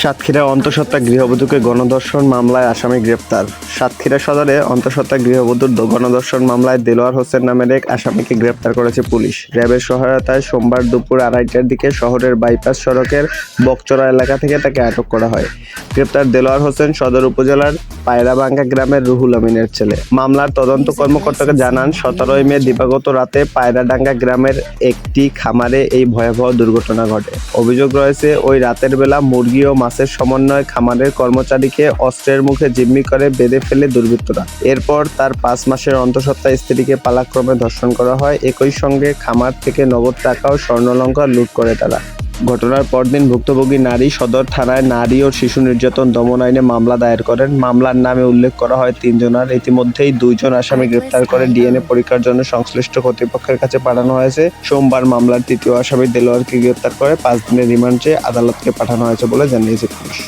সাতক্ষীরা অন্তঃসত্ত্বা গৃহবধূকে গণধর্ষণ মামলায় আসামি গ্রেপ্তার। সাতক্ষীরা সদরে অন্তঃসত্ত্বা গৃহবধূর গণধর্ষণ মামলায় দেলোয়ার হোসেন নামের এক আসামিকে গ্রেপ্তার করেছে পুলিশ। র্যাবের সহায়তায় সোমবার দুপুর 2:30টার দিকে শহরের বাইপাস সড়কের বকচরা এলাকা থেকে তাকে আটক করা হয়। গ্রেপ্তার দেলোয়ার হোসেন সদর উপজেলার পায়রাভাঙ্গা গ্রামের রুহুল আমিনের ছেলে। মামলার তদন্ত কর্মকর্তাকে জানান, 17 মে দিবাগত রাতে পায়রাডাঙ্গা গ্রামের একটি খামারে এই ভয়াবহ দুর্ঘটনা ঘটে। অভিযোগ রয়েছে, ওই রাতের বেলা মুরগি ও মাছের সমন্বয়ে খামারের কর্মচারীকে অস্ত্রের মুখে জিম্মি করে বেঁধে ফেলে দুর্বৃত্তরা। এরপর তার 5 মাসের অন্তঃসত্ত্বা স্ত্রীকে পালাক্রমে ধর্ষণ করা হয়। একই সঙ্গে খামার থেকে নগদ টাকা ও স্বর্ণালংকার লুট করে তারা। ঘটনার পরদিন ভুক্তভোগী নারী সদর থানায় নারী ও শিশু নির্যাতন দমন আইনে মামলা দায়ের করেন। মামলার নামে উল্লেখ করা হয় 3 জনের। ইতিমধ্যেই 2 জন আসামি গ্রেপ্তার করে ডিএনএ পরীক্ষার জন্য সংশ্লিষ্ট কর্তৃপক্ষের কাছে পাঠানো হয়েছে। সোমবার মামলার 3য় আসামি দেলোয়ারকে গ্রেপ্তার করে 5 দিনের রিমান্ড চেয়ে আদালতকে পাঠানো হয়েছে বলে জানিয়েছে পুলিশ।